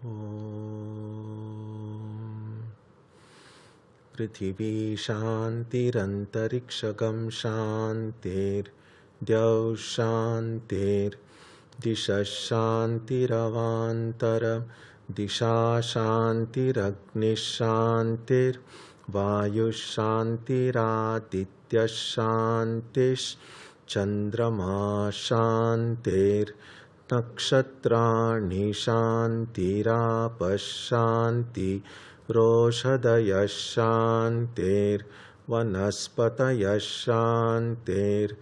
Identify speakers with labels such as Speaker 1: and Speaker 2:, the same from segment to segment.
Speaker 1: Om Prithvi Shantirantariksha Shantir Dyav Shantir Disha Shantiravantaram Disha Shantiragni Shantir Vayu Shantiraditya Shantish Chandrama Shantir Nakshatrani Shantirapashanti Roshadaya Shantir Vanaspataya Shantir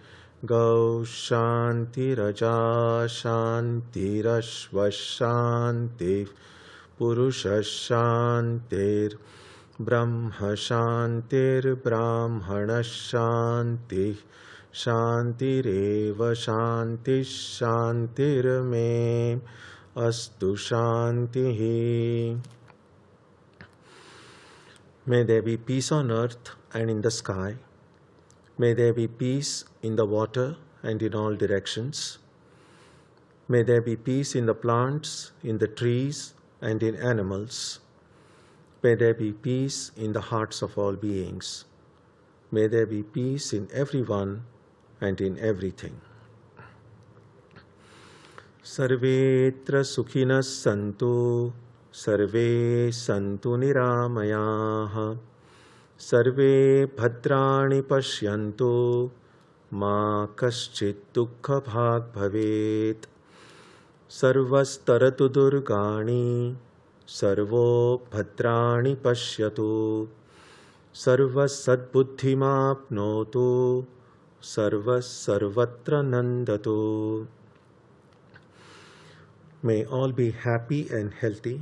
Speaker 1: Gau Shantiraja Shantirashva Shantir Purusha Shantir Brahma Shantir Brahmana Shantir Shantireva Shanti Shantir Me Astu Shantihi. May there be peace on earth and in the sky. May there be peace in the water and in all directions. May there be peace in the plants, in the trees, and in animals. May there be peace in the hearts of all beings. May there be peace in everyone and in everything. Sarvetra Sukhinas Santu, Sarve Santu Niramayaha, Sarve Bhadrani Pashyantu, Ma Kaschit Dukkha Bhag Bhavet, Sarvastaratu Durgani, Sarvo Bhadrani Pashyatu, Sarvas Sadbuddhimapnotu, Sarvas Sarvatra Nandatu. May all be happy and healthy.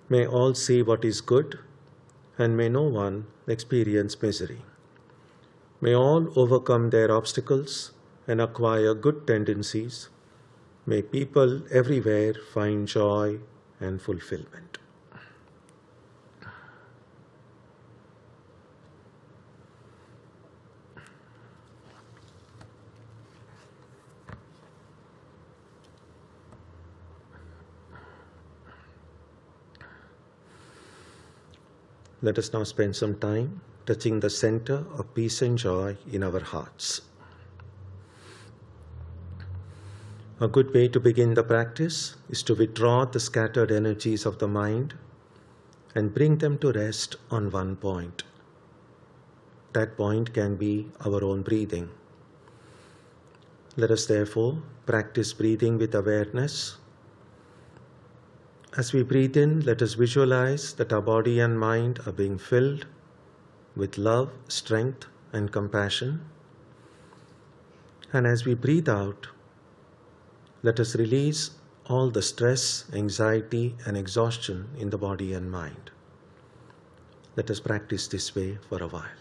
Speaker 1: May all see what is good, and may no one experience misery. May all overcome their obstacles and acquire good tendencies. May people everywhere find joy and fulfillment. Let us now spend some time touching the center of peace and joy in our hearts. A good way to begin the practice is to withdraw the scattered energies of the mind and bring them to rest on one point. That point can be our own breathing. Let us therefore practice breathing with awareness. As we breathe in, let us visualize that our body and mind are being filled with love, strength, and compassion. And as we breathe out, let us release all the stress, anxiety, and exhaustion in the body and mind. Let us practice this way for a while.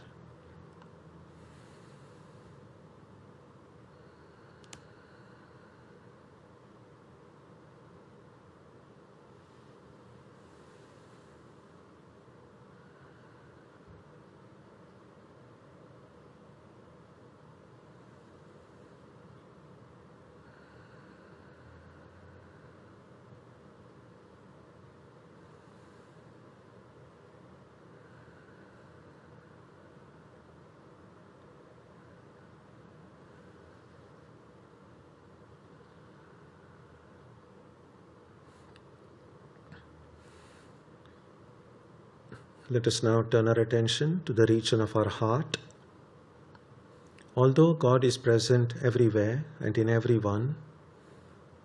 Speaker 1: Let us now turn our attention to the region of our heart. Although God is present everywhere and in everyone,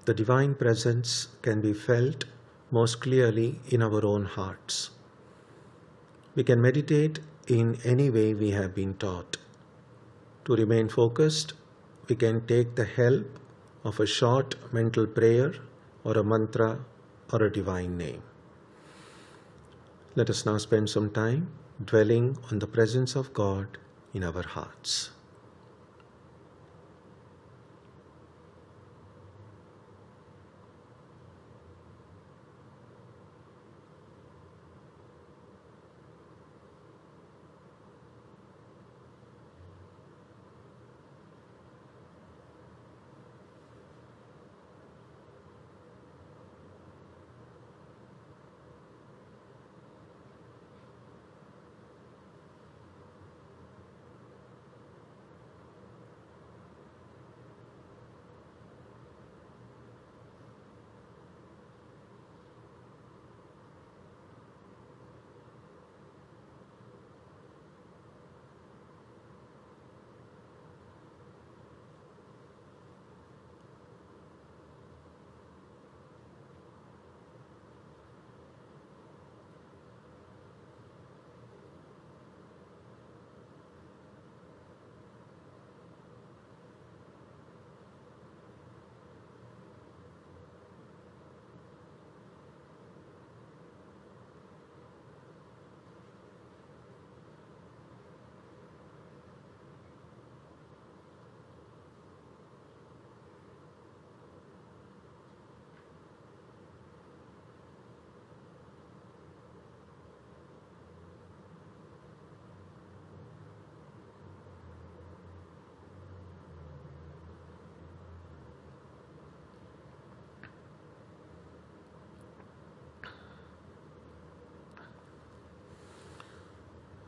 Speaker 1: the Divine Presence can be felt most clearly in our own hearts. We can meditate in any way we have been taught. To remain focused, we can take the help of a short mental prayer or a mantra or a divine name. Let us now spend some time dwelling on the presence of God in our hearts.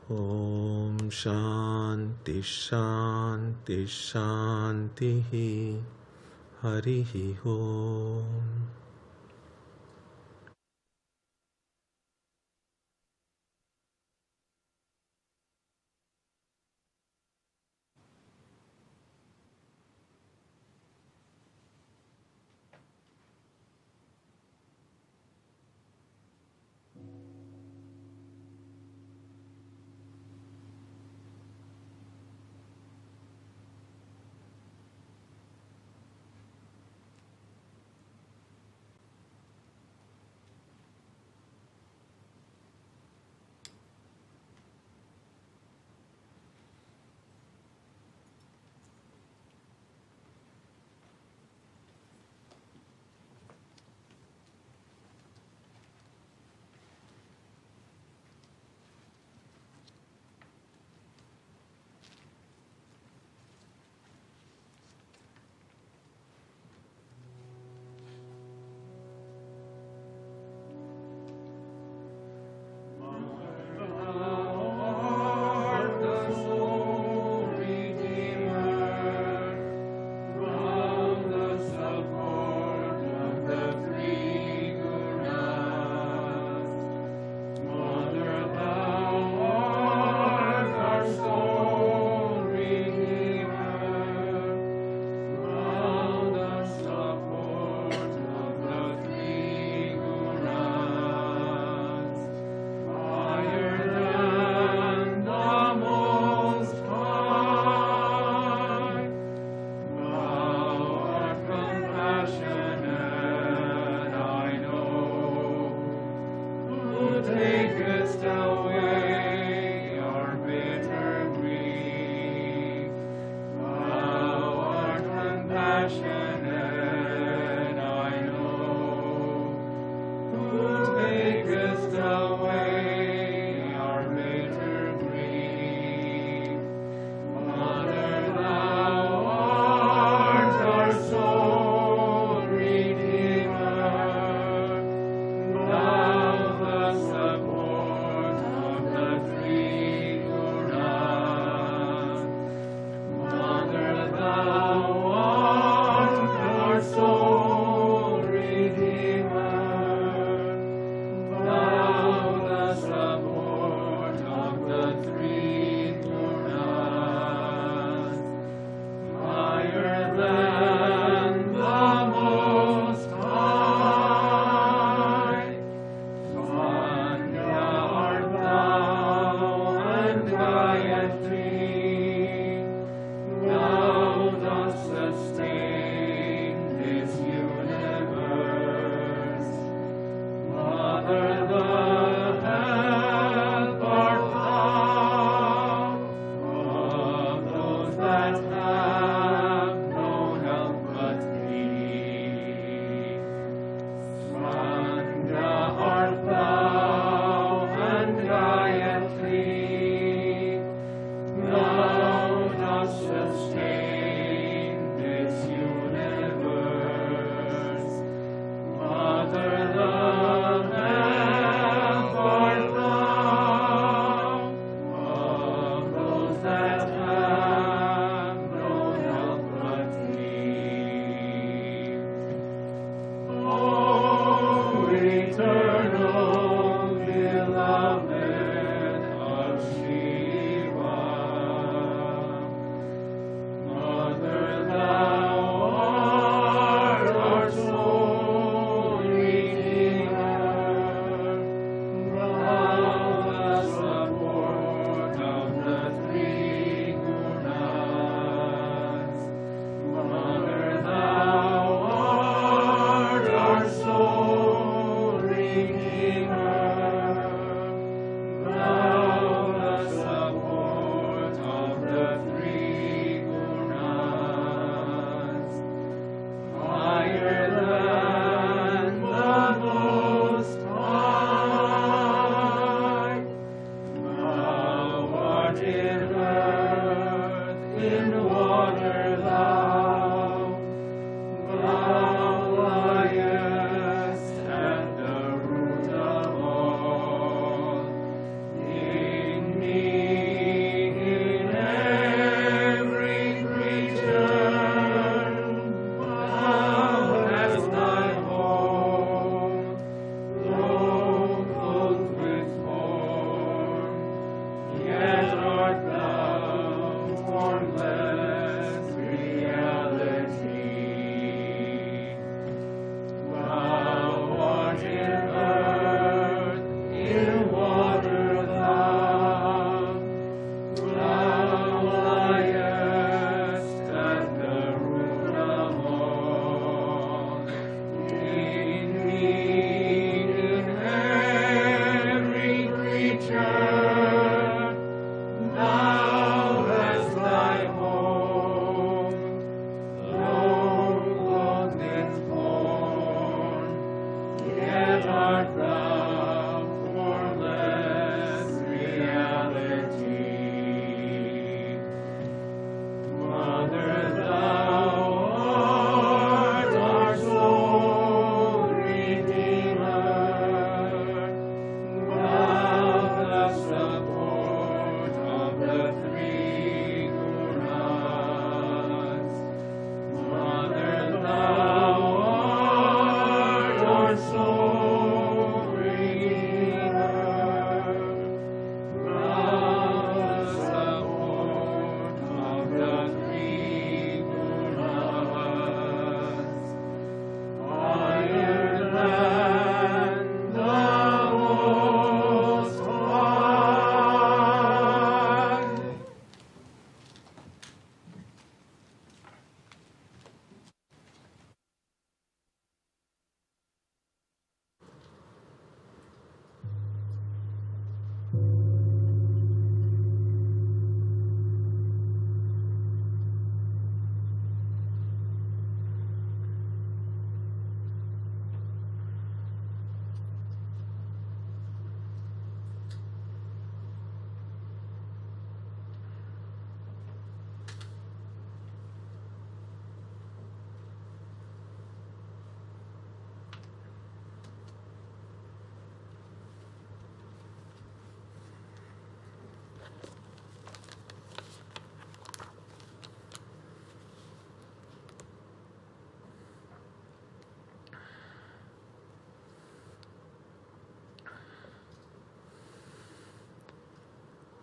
Speaker 1: Om Shanti Shanti Shanti Harihi Om.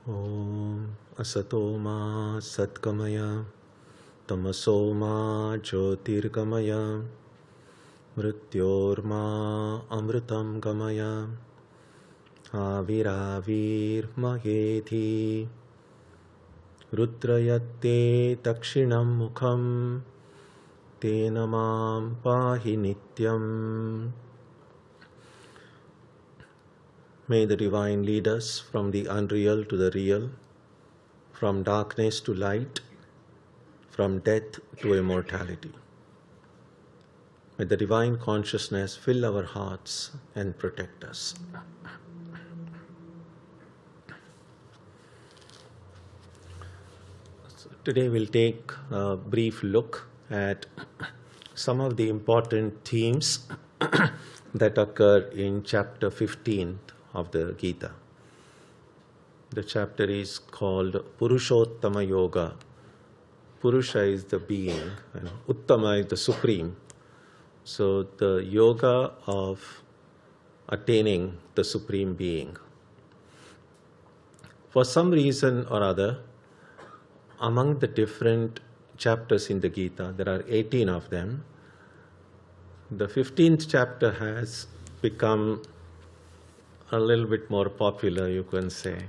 Speaker 1: Om Asato Ma Satkamaya Tamaso Ma Jyotirgamaya Mrityorma Amritam Gamaya Aviravir Maheti Rudrayatte Dakshinam Mukham Tenamam Pahi Nityam. May the Divine lead us from the unreal to the real, from darkness to light, from death to immortality. May the Divine Consciousness fill our hearts and protect us. So today we'll take a brief look at some of the important themes that occur in chapter 15 of the Gita. The chapter is called Purushottama Yoga. Purusha is the being and Uttama is the supreme. So the yoga of attaining the supreme being. For some reason or other, among the different chapters in the Gita, there are 18 of them, the 15th chapter has become a little bit more popular, you can say.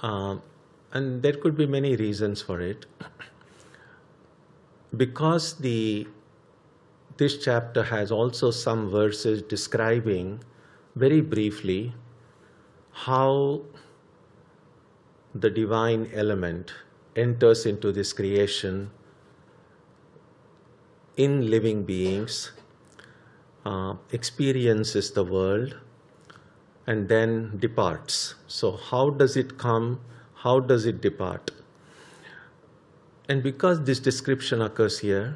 Speaker 1: And there could be many reasons for it. Because this chapter has also some verses describing very briefly how the divine element enters into this creation in living beings, experiences the world, and then departs. So how does it come? How does it depart? And because this description occurs here,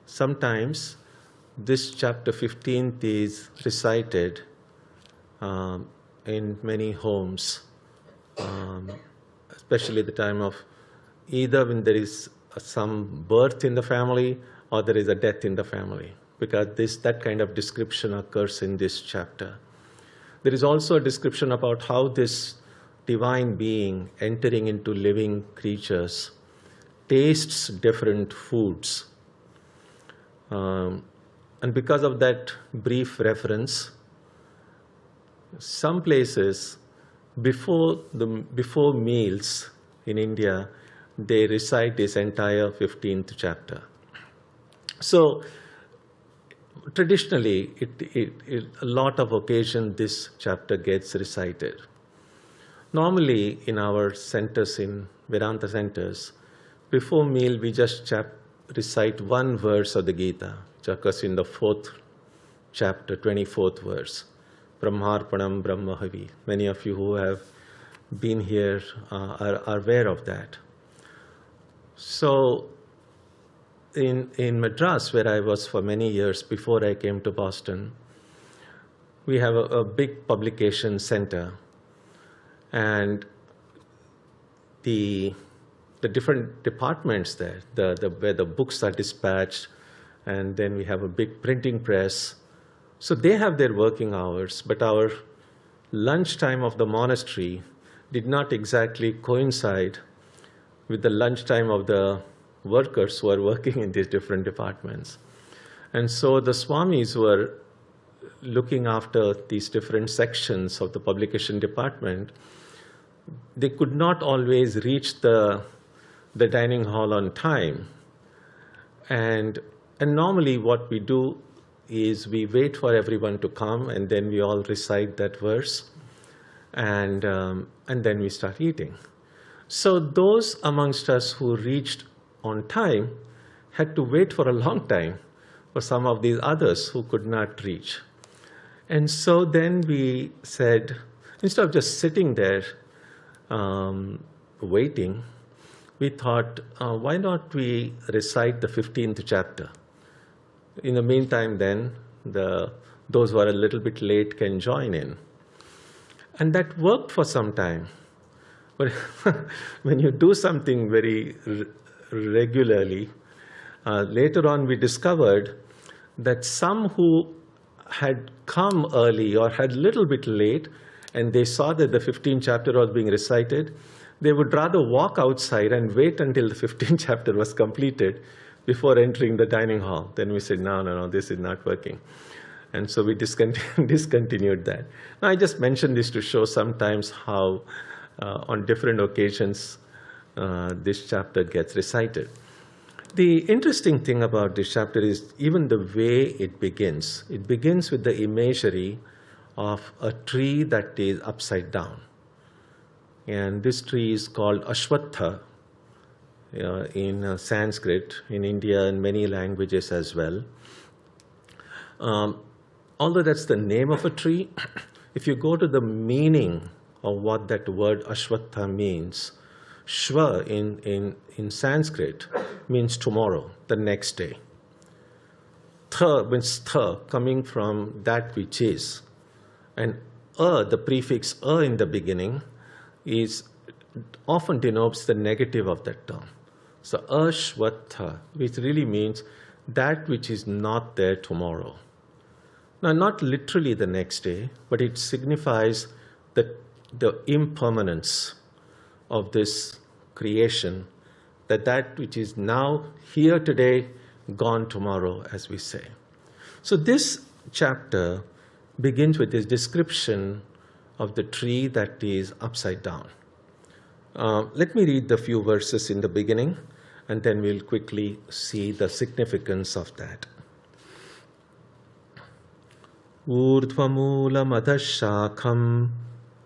Speaker 1: sometimes this chapter 15th is recited in many homes, especially the time of either when there is some birth in the family or there is a death in the family, because that kind of description occurs in this chapter. There is also a description about how this divine being entering into living creatures tastes different foods. And because of that brief reference, some places before meals in India, they recite this entire 15th chapter. So traditionally, a lot of occasion this chapter gets recited. Normally, in our centers, in Vedanta centers, before meal we just recite one verse of the Gita, which occurs in the 4th chapter, 24th verse, Brahmarpanam Brahmahavi. Many of you who have been here are aware of that. So, in Madras, where I was for many years before I came to Boston, we have a big publication center, and the different departments there, where the books are dispatched, and then we have a big printing press. So they have their working hours, but our lunchtime of the monastery did not exactly coincide with the lunchtime of the workers who are working in these different departments. And so the Swamis were looking after these different sections of the publication department. They could not always reach the dining hall on time. And normally what we do is we wait for everyone to come, and then we all recite that verse, and then we start eating. So those amongst us who reached on time had to wait for a long time for some of these others who could not reach. And so then we said, instead of just sitting there waiting, we thought, why not we recite the 15th chapter? In the meantime, then, those who are a little bit late can join in. And that worked for some time. But when you do something very regularly, later on we discovered that some who had come early or had a little bit late and they saw that the 15th chapter was being recited, they would rather walk outside and wait until the 15th chapter was completed before entering the dining hall. Then we said, no, this is not working. And so we discontinued that. Now, I just mentioned this to show sometimes how on different occasions this chapter gets recited. The interesting thing about this chapter is even the way it begins. It begins with the imagery of a tree that is upside down. And this tree is called Ashwatha in Sanskrit, in India, and many languages as well. Although that's the name of a tree, if you go to the meaning of what that word Ashwatha means, Shva in Sanskrit means tomorrow, the next day. Tha means tha, coming from that which is. And the prefix in the beginning often denotes the negative of that term. So Ashwatha, which really means that which is not there tomorrow. Now, not literally the next day, but it signifies the impermanence of this creation, that which is now here today, gone tomorrow, as we say. So this chapter begins with this description of the tree that is upside down. Let me read the few verses in the beginning, and then we'll quickly see the significance of that. Urdhvamulam adhashakham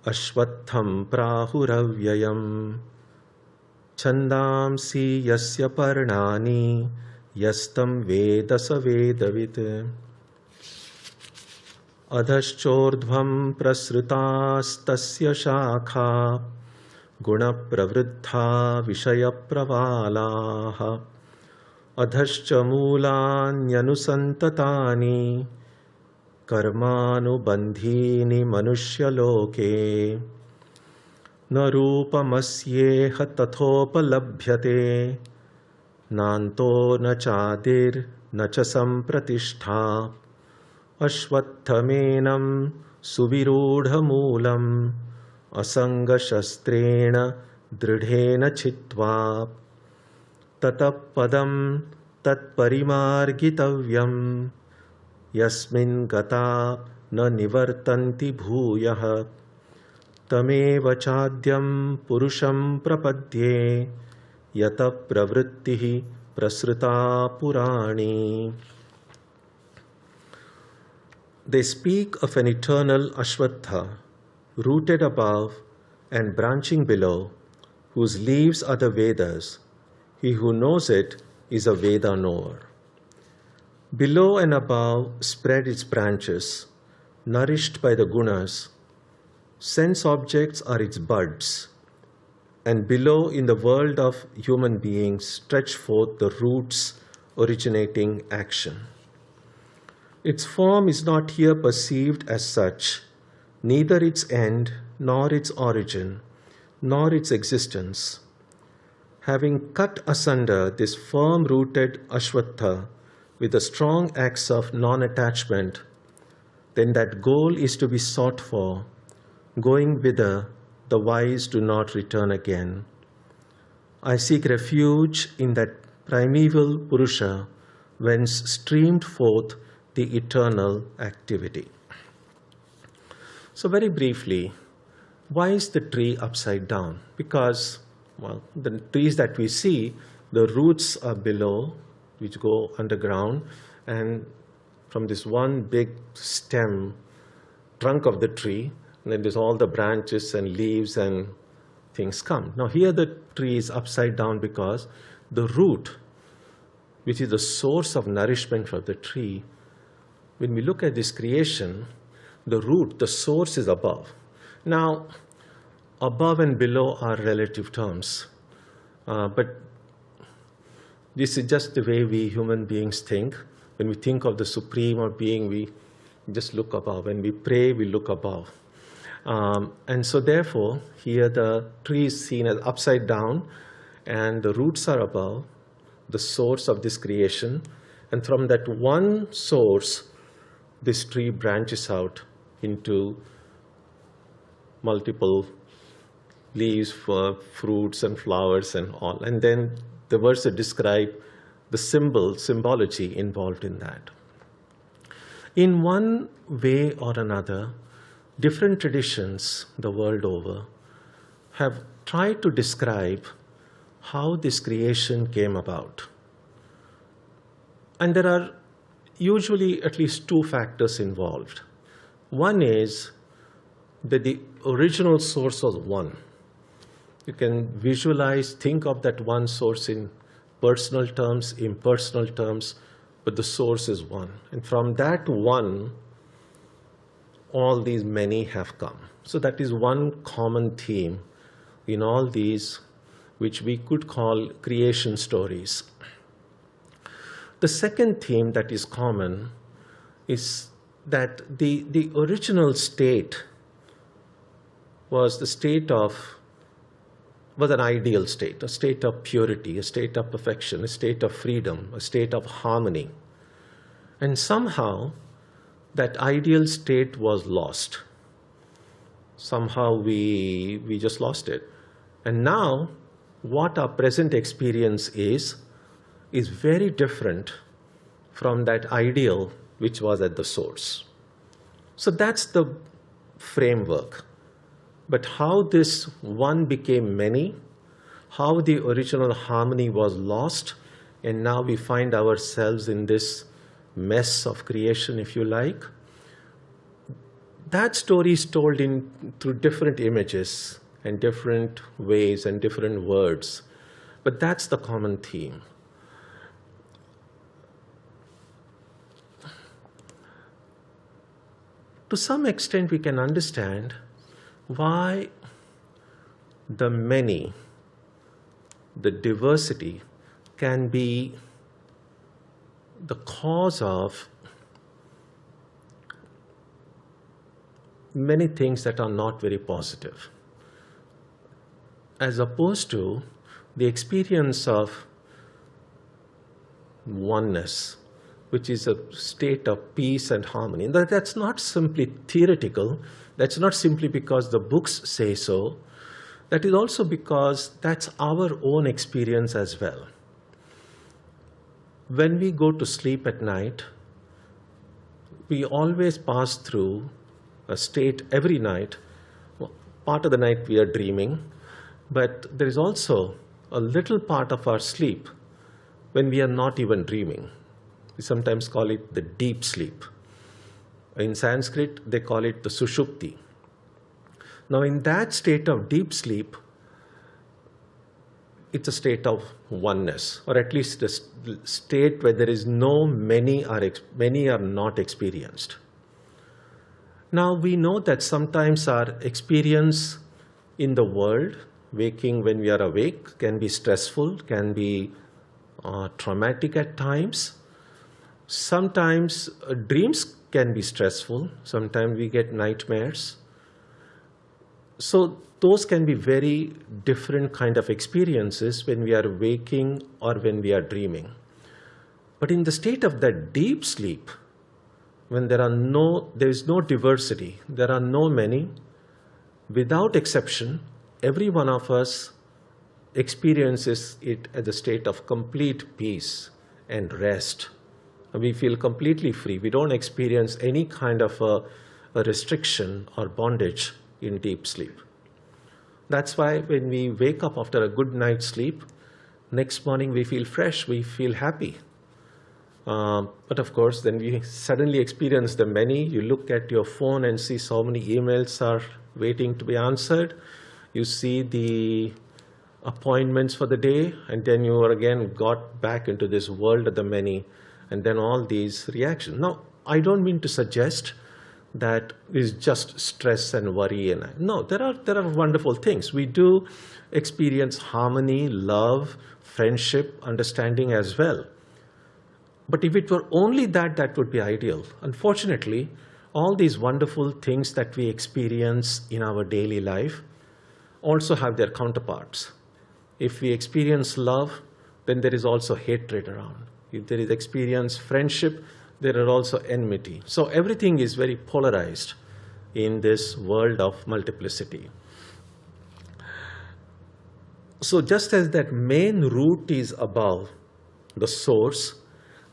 Speaker 1: ashwatham prahuravyayam chandamsi yasya parnani yastam veda savedavit adhaschordhvam prasrutastasya shakha guna pravriddha vishaya pravalaha adhascha mulanyanusantatani karmanubandhini manushya-loke na rupamasyeha tathopalabhyate nanto na chadir na cha sampratishtha ashwattamenam suvirudha-moolam asanga-shastrena dridhena chitva tatapadam tatparimargitavyam yasmin gata na nivartanti bhuyah tameva chadyam purusham prapadye yata pravrittihi prasruta purani. They speak of an eternal Ashwatha, rooted above and branching below, whose leaves are the Vedas. He who knows it is a Veda knower. Below and above spread its branches, nourished by the gunas. Sense objects are its buds, and below in the world of human beings stretch forth the roots originating action. Its form is not here perceived as such, neither its end, nor its origin, nor its existence. Having cut asunder this firm-rooted Ashwatha with the strong axe of non-attachment, then that goal is to be sought for, going whither the wise do not return again. I seek refuge in that primeval Purusha, whence streamed forth the eternal activity. So very briefly, why is the tree upside down? Because, well, the trees that we see, the roots are below, which go underground, and from this one big stem, trunk of the tree, and then there's all the branches and leaves and things come. Now here the tree is upside down because the root, which is the source of nourishment for the tree, when we look at this creation, the root, the source is above. Now, above and below are relative terms, but this is just the way we human beings think. When we think of the Supreme or Being, we just look above. When we pray, we look above. And so therefore, here the tree is seen as upside down, and the roots are above, the source of this creation. And from that one source, this tree branches out into multiple leaves for fruits and flowers and all. And then the verses describe the symbology involved in that. In one way or another, different traditions the world over have tried to describe how this creation came about. And there are usually at least two factors involved. One is that the original source was one. You can visualize, think of that one source in personal terms, impersonal terms, but the source is one. And from that one, all these many have come. So that is one common theme in all these, which we could call creation stories. The second theme that is common is that the original state was an ideal state, a state of purity, a state of perfection, a state of freedom, a state of harmony. And somehow that ideal state was lost. Somehow we just lost it. And now what our present experience is very different from that ideal which was at the source. So that's the framework. But how this one became many, how the original harmony was lost, and now we find ourselves in this mess of creation, if you like, that story is told through different images and different ways and different words. But that's the common theme. To some extent, we can understand why the many, the diversity, can be the cause of many things that are not very positive, as opposed to the experience of oneness, which is a state of peace and harmony. And that's not simply theoretical. That's not simply because the books say so. That is also because that's our own experience as well. When we go to sleep at night, we always pass through a state every night. Part of the night we are dreaming, but there is also a little part of our sleep when we are not even dreaming. We sometimes call it the deep sleep. In Sanskrit, they call it the sushupti. Now, in that state of deep sleep, it's a state of oneness, or at least a state where there is no many are not experienced. Now, we know that sometimes our experience in the world, waking when we are awake, can be stressful, can be traumatic at times. Sometimes dreams can be stressful. Sometimes we get nightmares. So those can be very different kind of experiences when we are waking or when we are dreaming. But in the state of that deep sleep, when there is no diversity, there are no many, without exception, every one of us experiences it at the state of complete peace and rest. We feel completely free. We don't experience any kind of a restriction or bondage in deep sleep. That's why when we wake up after a good night's sleep, next morning we feel fresh, we feel happy. But of course, then we suddenly experience the many. You look at your phone and see so many emails are waiting to be answered. You see the appointments for the day, and then you are again got back into this world of the many. And then all these reactions. Now, I don't mean to suggest that it's just stress and worry. No, there are wonderful things. We do experience harmony, love, friendship, understanding as well. But if it were only that, that would be ideal. Unfortunately, all these wonderful things that we experience in our daily life also have their counterparts. If we experience love, then there is also hatred around. If there is experience friendship, there are also enmity. So everything is very polarized. in this world of multiplicity. So just as that main root is above the source,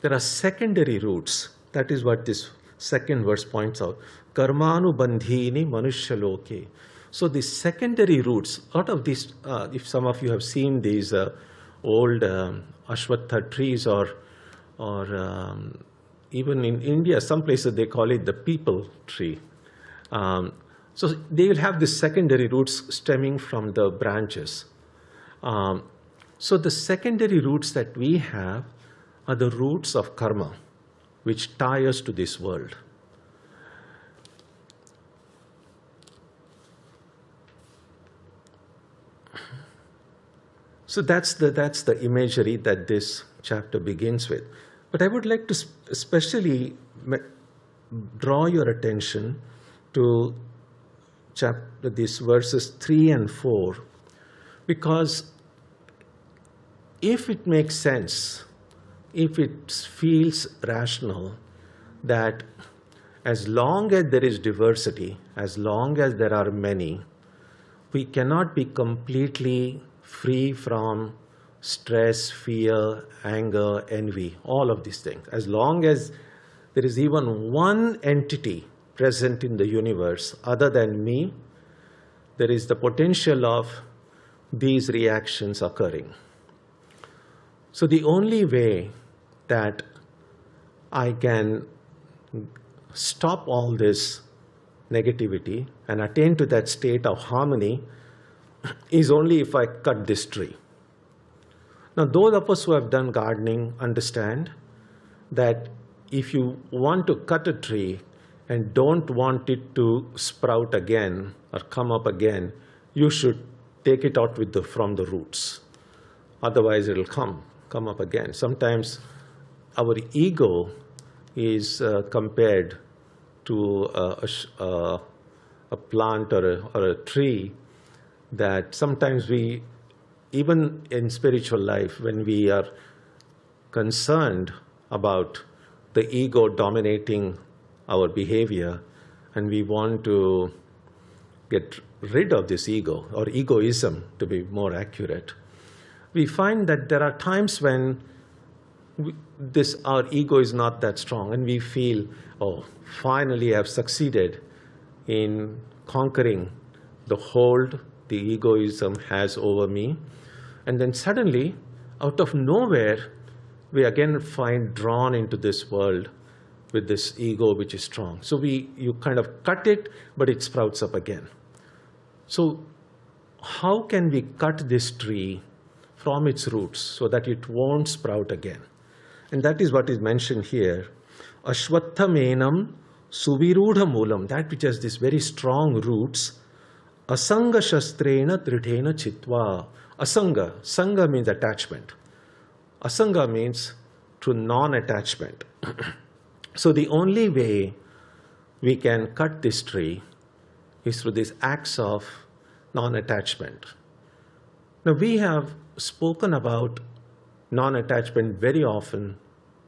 Speaker 1: there are secondary roots. That is what this second verse points out. Karmanu bandhini manushaloke. So the secondary roots, out of these, if some of you have seen these old Ashwatha trees, or even in India, some places they call it the people tree. So they will have the secondary roots stemming from the branches. So the secondary roots that we have are the roots of karma, which tie us to this world. So that's the imagery that this chapter begins with. But I would like to especially draw your attention to these verses 3 and 4, because if it makes sense, if it feels rational, that as long as there is diversity, as long as there are many, we cannot be completely free from stress, fear, anger, envy, all of these things. As long as there is even one entity present in the universe other than me, there is the potential of these reactions occurring. So the only way that I can stop all this negativity and attain to that state of harmony is only if I cut this tree. Now, those of us who have done gardening understand that if you want to cut a tree and don't want it to sprout again or come up again, you should take it out from the roots. Otherwise, it will come up again. Sometimes our ego is compared to a plant or a tree, that sometimes we, even in spiritual life, when we are concerned about the ego dominating our behavior and we want to get rid of this ego, or egoism to be more accurate, we find that there are times when our ego is not that strong and we feel, oh, finally I've succeeded in conquering the hold the egoism has over me. And then suddenly, out of nowhere, we again find drawn into this world with this ego which is strong. So you kind of cut it, but it sprouts up again. So how can we cut this tree from its roots so that it won't sprout again? And that is what is mentioned here. Ashwatha menam suvirudha moolam, that which has these very strong roots. Asanga shastrena tridhena chitva. Asanga, sanga means attachment. Asanga means through non-attachment. So the only way we can cut this tree is through these acts of non-attachment. Now we have spoken about non-attachment very often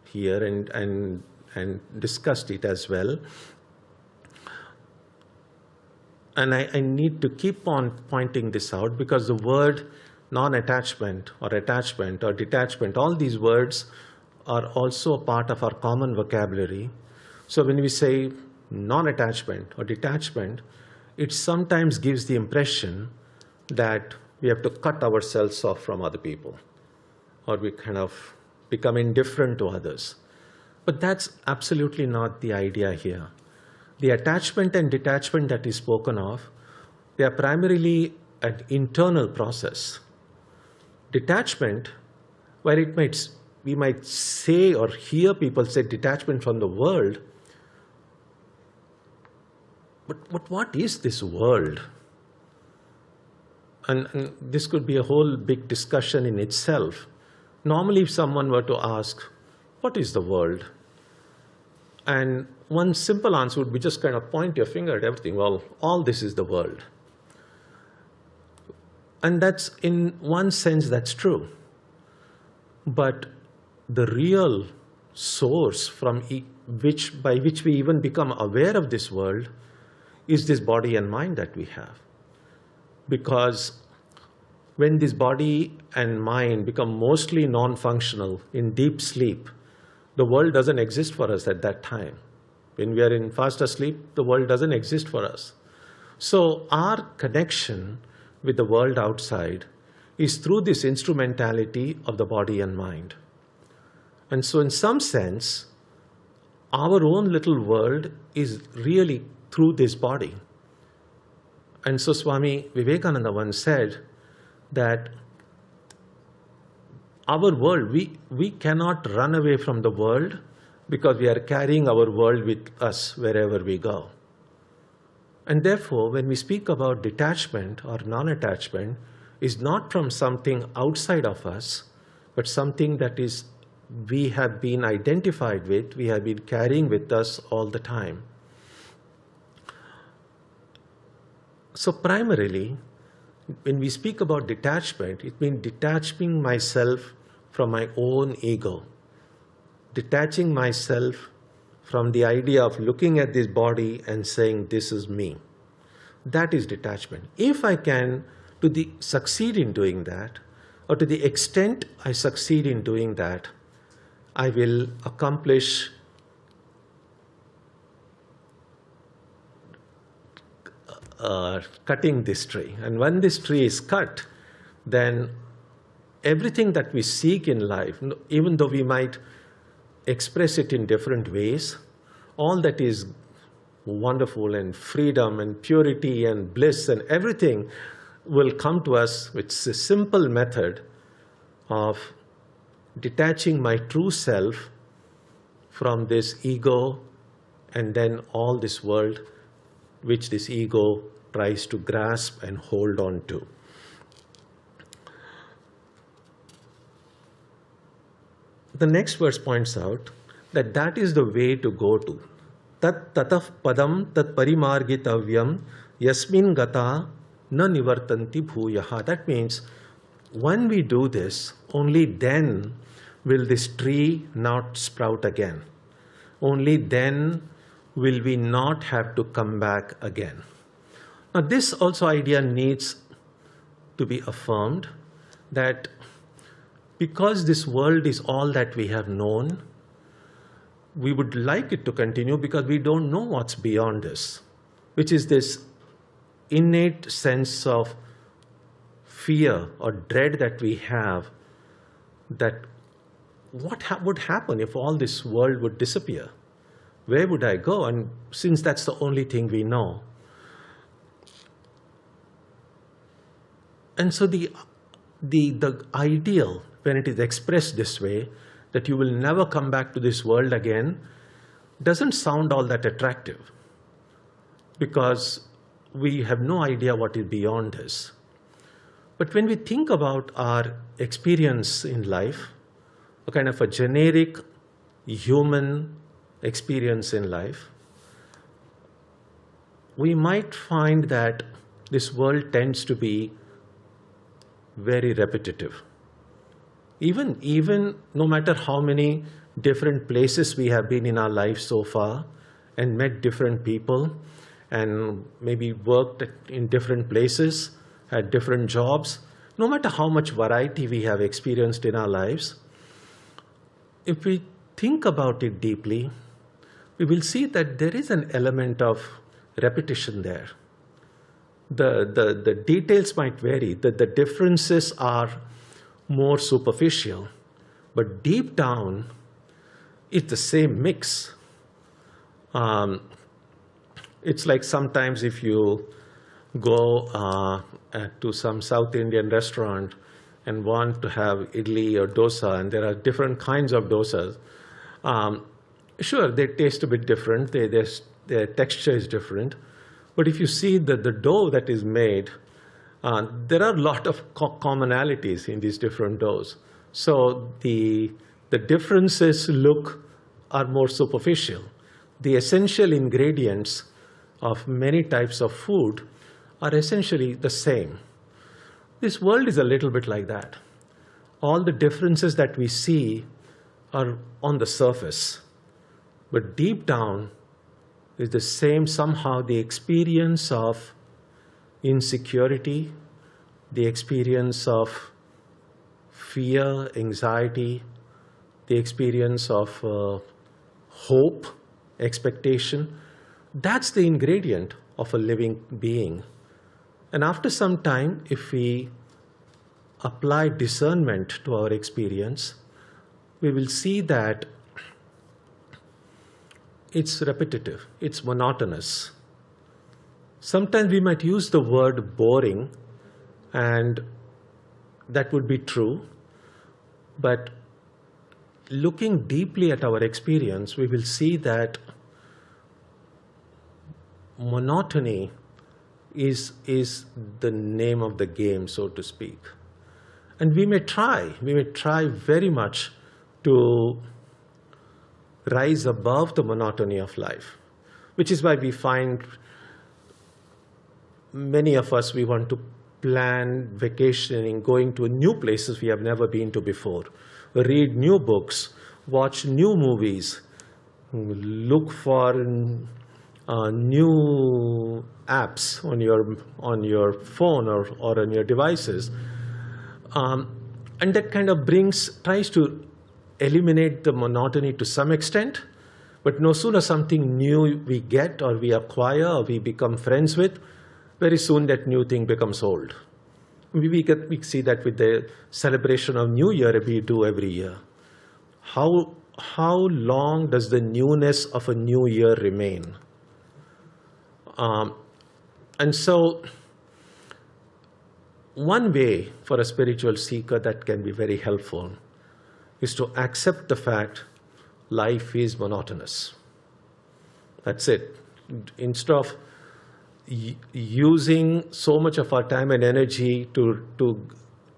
Speaker 1: here and discussed it as well. And I need to keep on pointing this out, because the word non-attachment or attachment or detachment, all these words are also a part of our common vocabulary. So when we say non-attachment or detachment, it sometimes gives the impression that we have to cut ourselves off from other people, or we kind of become indifferent to others. But that's absolutely not the idea here. The attachment and detachment that is spoken of, they are primarily an internal process. Detachment, where we might say or hear people say detachment from the world, but what is this world? And this could be a whole big discussion in itself. Normally, if someone were to ask, what is the world? And one simple answer would be just kind of point your finger at everything. Well, all this is the world. And that's, in one sense, that's true. But the real source by which we even become aware of this world is this body and mind that we have. Because when this body and mind become mostly non-functional in deep sleep, the world doesn't exist for us at that time. When we are in fast asleep, the world doesn't exist for us. So our connection with the world outside is through this instrumentality of the body and mind. And so in some sense, our own little world is really through this body. And so Swami Vivekananda once said that our world, we cannot run away from the world because we are carrying our world with us wherever we go. And therefore, when we speak about detachment or non-attachment, is not from something outside of us, but something that is we have been identified with, we have been carrying with us all the time. So primarily, when we speak about detachment, it means detaching myself from my own ego, detaching myself from the idea of looking at this body and saying, this is me. That is detachment. If I can succeed in doing that, or to the extent I succeed in doing that, I will accomplish cutting this tree. And when this tree is cut, then everything that we seek in life, even though we might express it in different ways, all that is wonderful and freedom and purity and bliss and everything will come to us with a simple method of detaching my true self from this ego and then all this world which this ego tries to grasp and hold on to. The next verse points out that that is the way to go to. Tat tataf padam tat parimargitavyam yasmin gata na nivartanti bhuyaha. That means when we do this, only then will this tree not sprout again. Only then will we not have to come back again. Now this also idea needs to be affirmed, that because this world is all that we have known, we would like it to continue because we don't know what's beyond this, which is this innate sense of fear or dread that we have, that what would happen if all this world would disappear? Where would I go? And since that's the only thing we know. And so the ideal, when it is expressed this way, that you will never come back to this world again, doesn't sound all that attractive, because we have no idea what is beyond this. But when we think about our experience in life, a kind of a generic human experience in life, we might find that this world tends to be very repetitive. Even no matter how many different places we have been in our life so far and met different people and maybe worked in different places, had different jobs, no matter how much variety we have experienced in our lives, if we think about it deeply, we will see that there is an element of repetition there. The details might vary, the differences are more superficial, but deep down, it's the same mix. It's like sometimes if you go to some South Indian restaurant and want to have idli or dosa, and there are different kinds of dosas. Sure, they taste a bit different, their texture is different, but if you see the dough that is made, there are a lot of commonalities in these different doughs. So the differences are more superficial. The essential ingredients of many types of food are essentially the same. This world is a little bit like that. All the differences that we see are on the surface, but deep down, is the same somehow. The experience of insecurity, the experience of fear, anxiety, the experience of hope, expectation, that's the ingredient of a living being. And after some time, if we apply discernment to our experience, we will see that it's repetitive, it's monotonous. Sometimes we might use the word boring, and that would be true. But looking deeply at our experience, we will see that monotony is the name of the game, so to speak. And we may try very much to rise above the monotony of life, which is why we find many of us, we want to plan vacationing, going to new places we have never been to before, read new books, watch new movies, look for new apps on your phone or on your devices, and that kind of tries to eliminate the monotony to some extent. But no sooner something new we get or we acquire or we become friends with, very soon that new thing becomes old. We see that with the celebration of New Year we do every year. How long does the newness of a new year remain? And so one way for a spiritual seeker that can be very helpful is to accept the fact life is monotonous. That's it. Instead of using so much of our time and energy to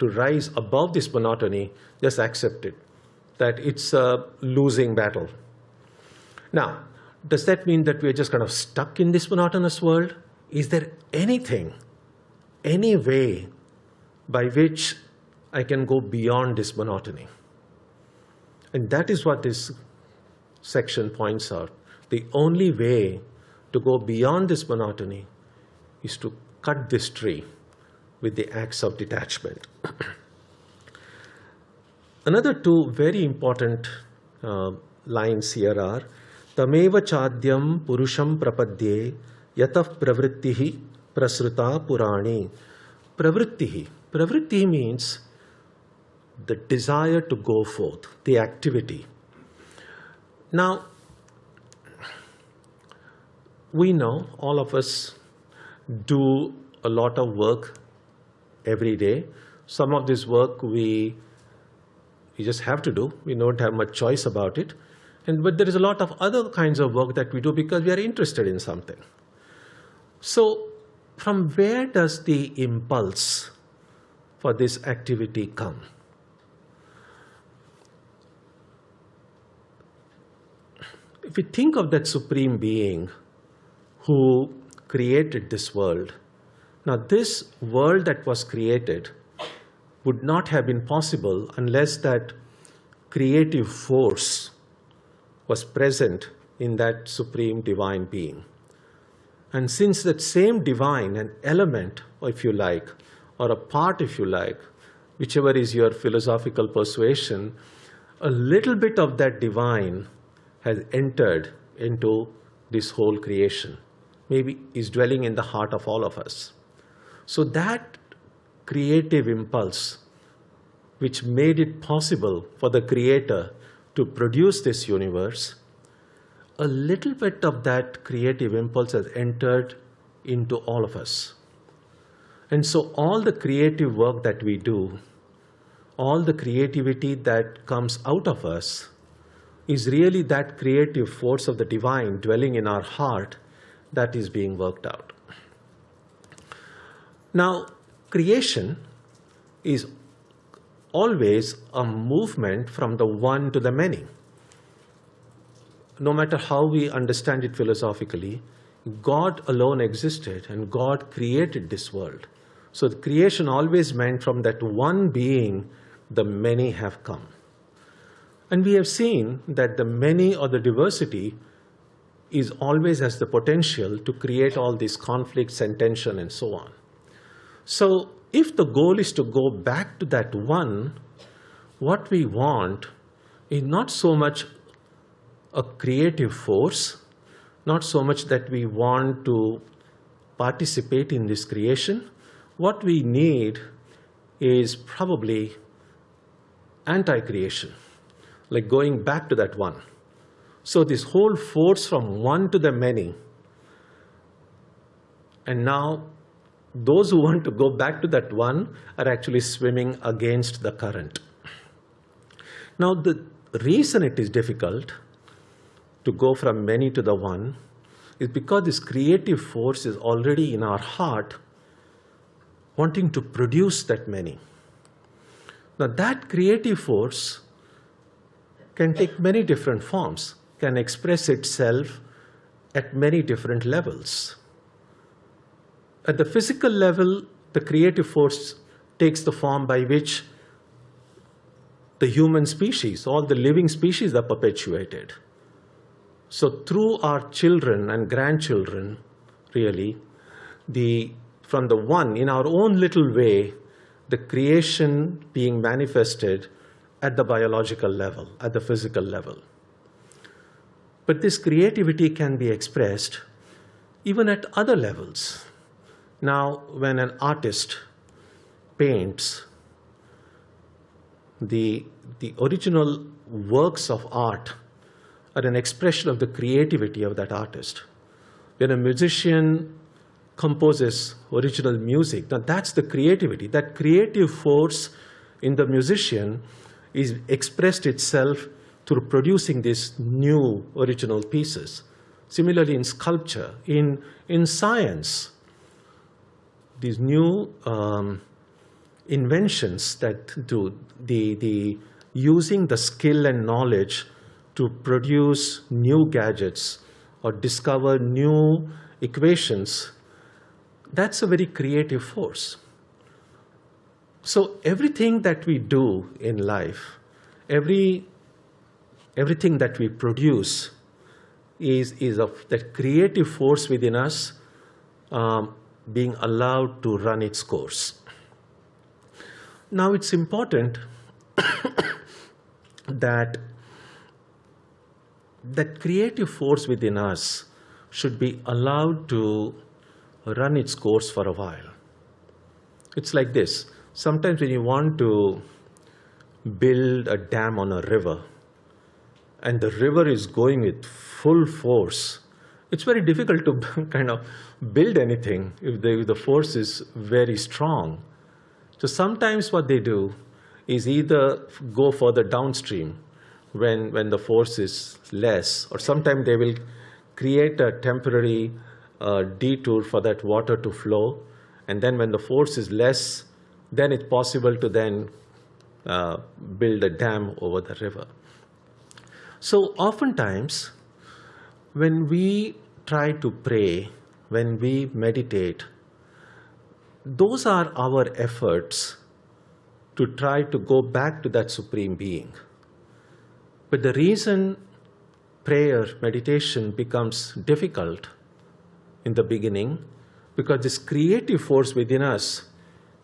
Speaker 1: rise above this monotony, just accept it, that it's a losing battle. Now, does that mean that we're just kind of stuck in this monotonous world? Is there anything, any way by which I can go beyond this monotony? And that is what this section points out. The only way to go beyond this monotony is to cut this tree with the axe of detachment. Another two very important lines here are Tameva chadyam purusham prapadye yatah pravrittihi prasruta purani. Pravritti means the desire to go forth, the activity. Now, we know, all of us do a lot of work every day. Some of this work we just have to do. We don't have much choice about it. But there is a lot of other kinds of work that we do because we are interested in something. So from where does the impulse for this activity come? If we think of that Supreme Being who created this world, now this world that was created would not have been possible unless that creative force was present in that Supreme Divine Being. And since that same divine, an element, if you like, or a part, if you like, whichever is your philosophical persuasion, a little bit of that divine has entered into this whole creation, maybe is dwelling in the heart of all of us. So that creative impulse, which made it possible for the Creator to produce this universe, a little bit of that creative impulse has entered into all of us. And so all the creative work that we do, all the creativity that comes out of us, is really that creative force of the divine dwelling in our heart that is being worked out. Now, creation is always a movement from the one to the many. No matter how we understand it philosophically, God alone existed and God created this world. So the creation always meant from that one being, the many have come. And we have seen that the many or the diversity is always has the potential to create all these conflicts and tension and so on. So if the goal is to go back to that one, what we want is not so much a creative force, not so much that we want to participate in this creation. What we need is probably anti-creation, like going back to that one. So this whole force from one to the many, and now those who want to go back to that one are actually swimming against the current. Now the reason it is difficult to go from many to the one is because this creative force is already in our heart wanting to produce that many. Now that creative force can take many different forms, can express itself at many different levels. At the physical level, the creative force takes the form by which the human species, all the living species are perpetuated. So through our children and grandchildren, really, from the one, in our own little way, the creation being manifested at the biological level, at the physical level. But this creativity can be expressed even at other levels. Now, when an artist paints, the original works of art are an expression of the creativity of that artist. When a musician composes original music, now that's the creativity. That creative force in the musician is expressed itself through producing these new original pieces. Similarly in sculpture, in science, these new inventions that do the using the skill and knowledge to produce new gadgets or discover new equations, that's a very creative force. So everything that we do in life, everything that we produce is of that creative force within us being allowed to run its course. Now it's important that creative force within us should be allowed to run its course for a while. It's like this. Sometimes when you want to build a dam on a river, and the river is going with full force, it's very difficult to kind of build anything if the force is very strong. So sometimes what they do is either go further downstream when the force is less, or sometimes they will create a temporary detour for that water to flow, and then when the force is less, then it's possible to then build a dam over the river. So oftentimes, when we try to pray, when we meditate, those are our efforts to try to go back to that Supreme Being. But the reason prayer, meditation becomes difficult in the beginning, because this creative force within us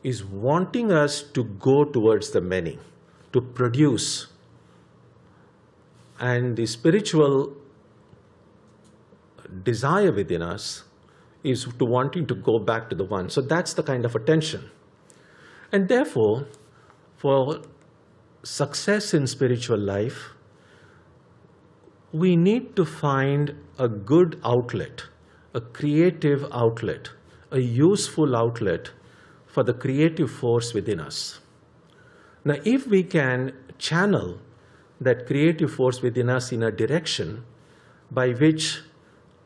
Speaker 1: is wanting us to go towards the many, to produce. And the spiritual desire within us is to wanting to go back to the one. So that's the kind of attention. And therefore, for success in spiritual life, we need to find a good outlet, a creative outlet, a useful outlet for the creative force within us. Now, if we can channel that creative force within us in a direction by which,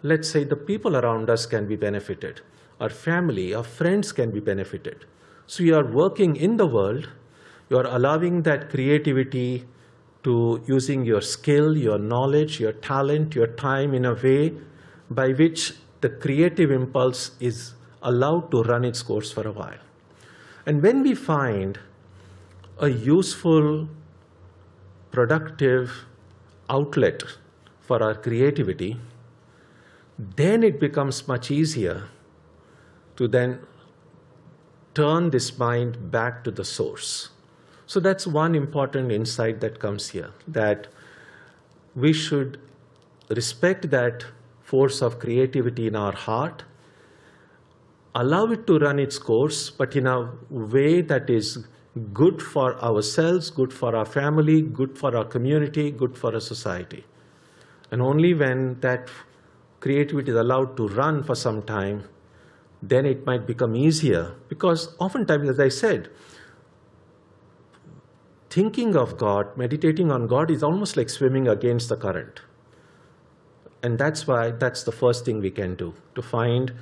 Speaker 1: let's say, the people around us can be benefited, our family, our friends can be benefited. So you are working in the world, you are allowing that creativity to using your skill, your knowledge, your talent, your time in a way by which the creative impulse is allowed to run its course for a while. And when we find a useful, productive outlet for our creativity, then it becomes much easier to then turn this mind back to the source. So that's one important insight that comes here, that we should respect that force of creativity in our heart, allow it to run its course, but in a way that is good for ourselves, good for our family, good for our community, good for our society. And only when that creativity is allowed to run for some time, then it might become easier. Because oftentimes, as I said, thinking of God, meditating on God is almost like swimming against the current. And that's why that's the first thing we can do, to find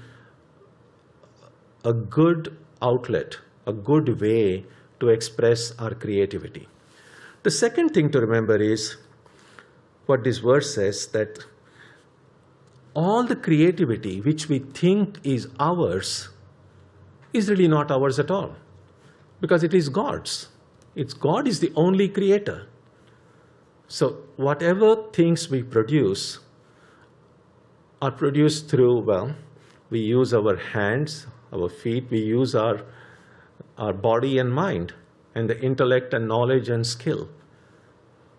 Speaker 1: a good outlet, a good way to express our creativity. The second thing to remember is what this verse says, that all the creativity which we think is ours is really not ours at all, because it is God's. God is the only creator. So whatever things we produce are produced through, we use our hands, our feet, we use our body and mind, and the intellect and knowledge and skill.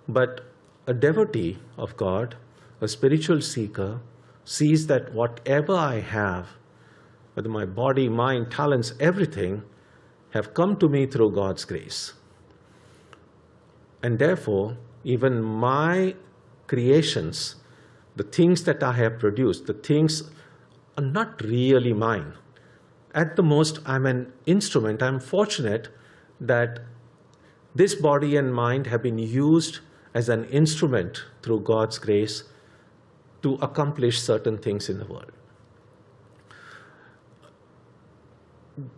Speaker 1: But a devotee of God, a spiritual seeker, sees that whatever I have, whether my body, mind, talents, everything, have come to me through God's grace. And therefore, even my creations, the things that I have produced, the things are not really mine. At the most, I'm an instrument. I'm fortunate that this body and mind have been used as an instrument through God's grace to accomplish certain things in the world.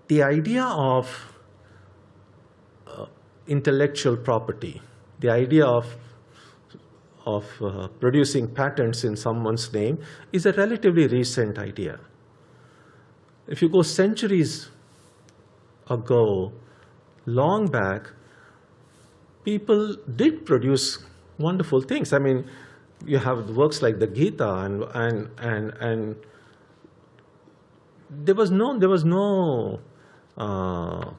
Speaker 1: The idea of intellectual property, the idea of producing patents in someone's name is a relatively recent idea. If you go centuries ago, long back, people did produce wonderful things. I mean, you have works like the Gita, and there was no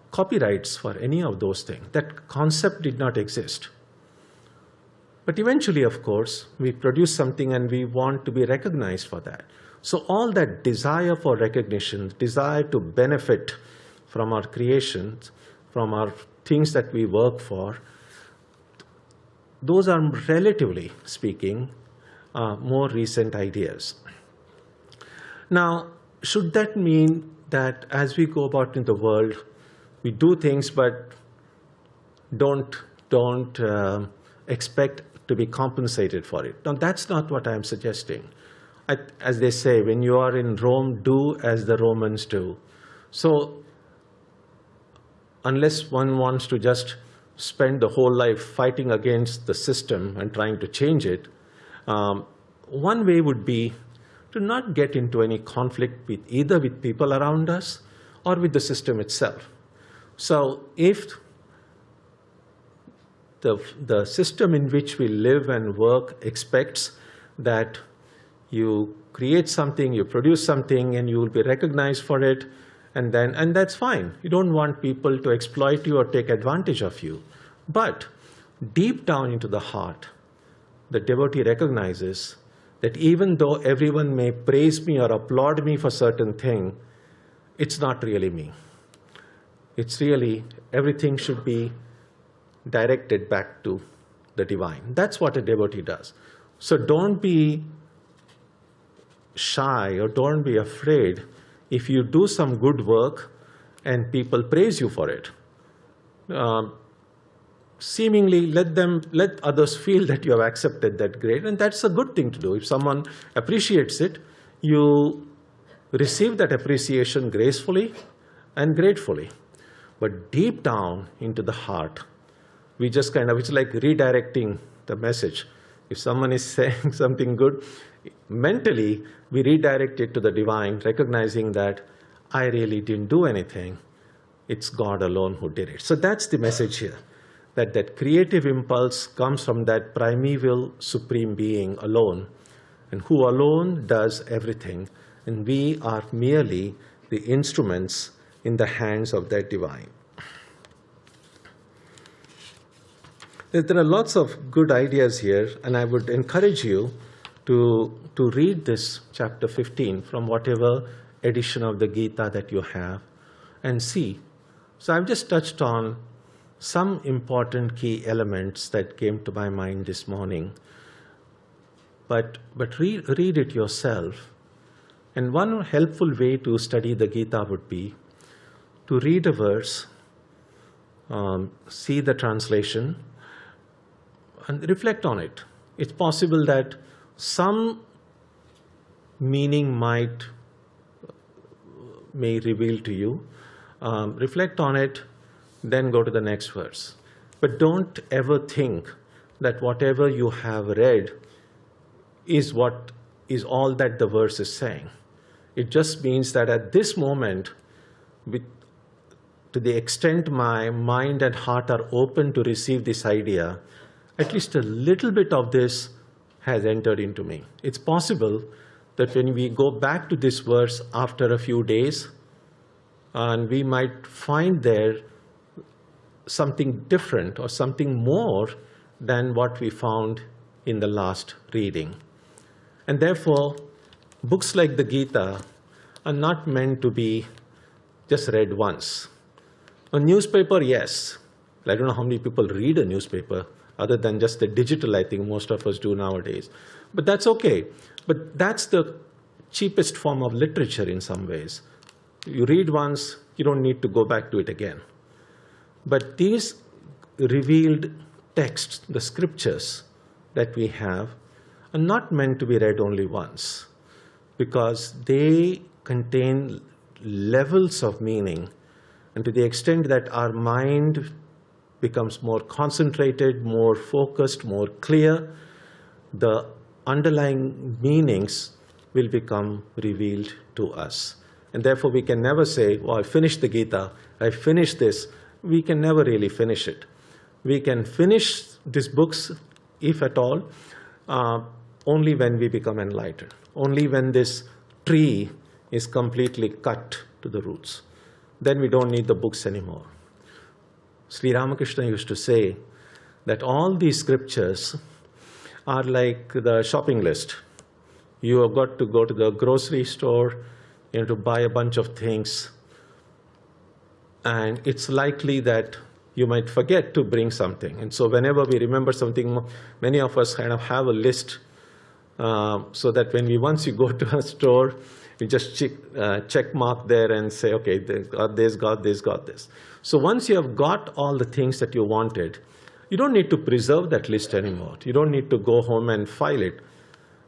Speaker 1: copyrights for any of those things. That concept did not exist. But eventually, of course, we produce something and we want to be recognized for that. So all that desire for recognition, desire to benefit from our creations, from our things that we work for, those are, relatively speaking, more recent ideas. Now, should that mean that as we go about in the world, we do things but don't expect to be compensated for it? Now, that's not what I'm suggesting. As they say, when you are in Rome, do as the Romans do. So, unless one wants to just spend the whole life fighting against the system and trying to change it, one way would be to not get into any conflict with either with people around us or with the system itself. So if the system in which we live and work expects that you create something, you produce something, and you will be recognized for it, and that's fine. You don't want people to exploit you or take advantage of you. But deep down into the heart, the devotee recognizes that even though everyone may praise me or applaud me for certain thing, it's not really me. It's really, everything should be directed back to the divine. That's what a devotee does. So don't be shy or don't be afraid if you do some good work and people praise you for it. Seemingly let others feel that you have accepted that grade, and that's a good thing to do. If someone appreciates it, you receive that appreciation gracefully and gratefully. But deep down into the heart, we just it's like redirecting the message. If someone is saying something good, mentally we redirect it to the divine, recognizing that I really didn't do anything. It's God alone who did it. So that's the message here. That creative impulse comes from that primeval supreme being alone. and who alone does everything, and we are merely the instruments in the hands of that divine. There are lots of good ideas here, and I would encourage you to read this chapter 15 from whatever edition of the Gita that you have and see. So I've just touched on some important key elements that came to my mind this morning. But read it yourself. And one helpful way to study the Gita would be to read a verse, see the translation, and reflect on it. It's possible that some meaning may reveal to you. Reflect on it, then go to the next verse. But don't ever think that whatever you have read is what is all that the verse is saying. It just means that at this moment, to the extent my mind and heart are open to receive this idea, at least a little bit of this has entered into me. It's possible that when we go back to this verse after a few days, and we might find there something different or something more than what we found in the last reading. And therefore, books like the Gita are not meant to be just read once. A newspaper, yes. I don't know how many people read a newspaper other than just the digital, I think most of us do nowadays. But that's okay. But that's the cheapest form of literature in some ways. You read once, you don't need to go back to it again. But these revealed texts, the scriptures that we have, are not meant to be read only once, because they contain levels of meaning. And to the extent that our mind becomes more concentrated, more focused, more clear, the underlying meanings will become revealed to us. And therefore, we can never say, oh, I finished the Gita, I finished this. We can never really finish it. We can finish these books, if at all, only when we become enlightened, only when this tree is completely cut to the roots. Then we don't need the books anymore. Sri Ramakrishna used to say that all these scriptures are like the shopping list. You have got to go to the grocery store, you have to buy a bunch of things, and it's likely that you might forget to bring something. And so whenever we remember something, many of us kind of have a list so that once you go to a store, you just check mark there and say, okay, got this. So once you have got all the things that you wanted, you don't need to preserve that list anymore. You don't need to go home and file it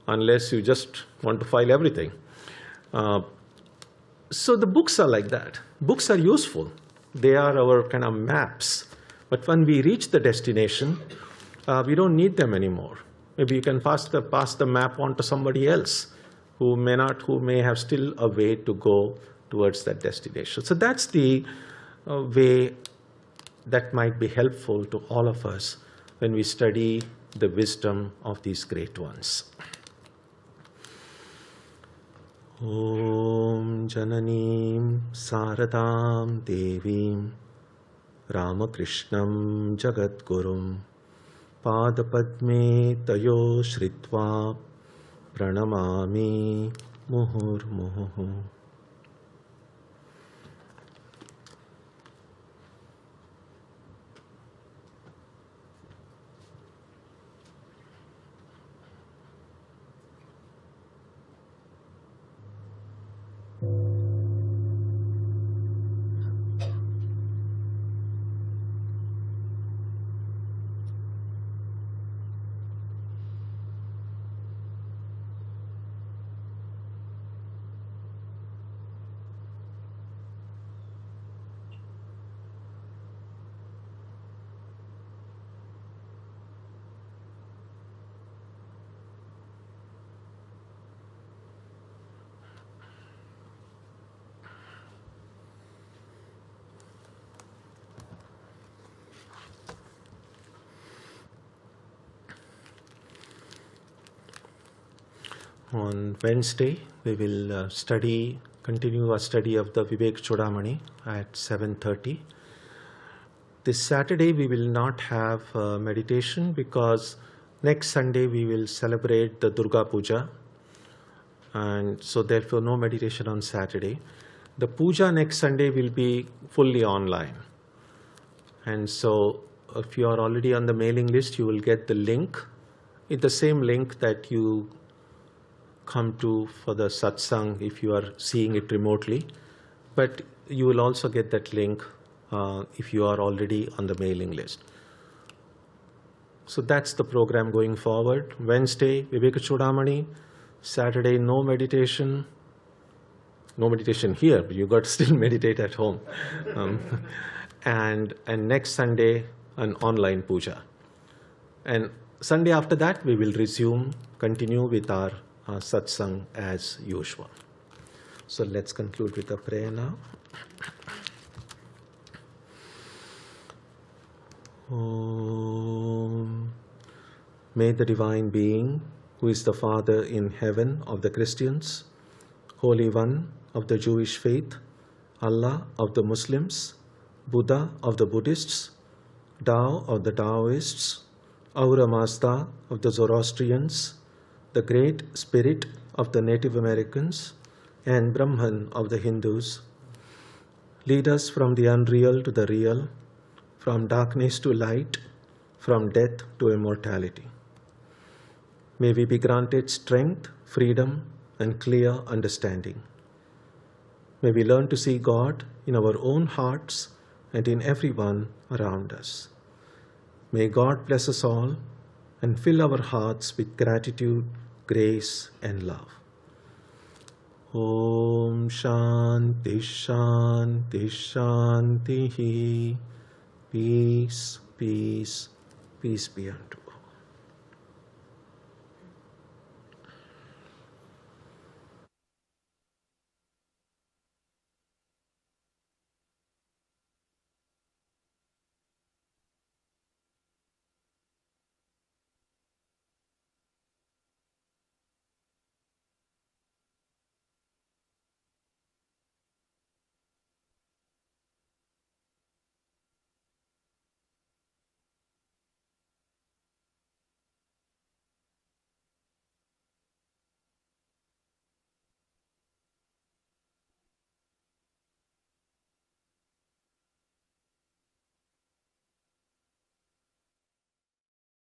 Speaker 1: unless you just want to file everything. So the books are like that. Books are useful. They are our kind of maps. But when we reach the destination, we don't need them anymore. Maybe you can pass the map on to somebody else who may have still a way to go towards that destination. So that's the way that might be helpful to all of us when we study the wisdom of these great ones. Om Jananim Saradam Devim Ramakrishnam Jagadgurum Padapadme Tayo Shritva Pranamami Muhurmuhu. On Wednesday, we will continue our study of the Vivek Chudamani at 7:30. This Saturday, we will not have meditation because next Sunday we will celebrate the Durga Puja, and so therefore no meditation on Saturday. The puja next Sunday will be fully online, and so if you are already on the mailing list, you will get the link. It's the same link that you come to for the Satsang if you are seeing it remotely, but you will also get that link if you are already on the mailing list. So that's the program going forward. Wednesday, Viveka Chudamani. Saturday, no meditation. No meditation here, but you got to still meditate at home. And next Sunday, an online puja. And Sunday after that, we will continue with our satsang as usual. So let's conclude with a prayer now. Om. May the Divine Being, who is the Father in heaven of the Christians, Holy One of the Jewish faith, Allah of the Muslims, Buddha of the Buddhists, Tao of the Taoists, Ahura Mazda of the Zoroastrians, the Great Spirit of the Native Americans, and Brahman of the Hindus, lead us from the unreal to the real, from darkness to light, from death to immortality. May we be granted strength, freedom, and clear understanding. May we learn to see God in our own hearts and in everyone around us. May God bless us all and fill our hearts with gratitude, grace, and love. Om Shanti Shanti Shanti. Peace, peace, peace be unto you.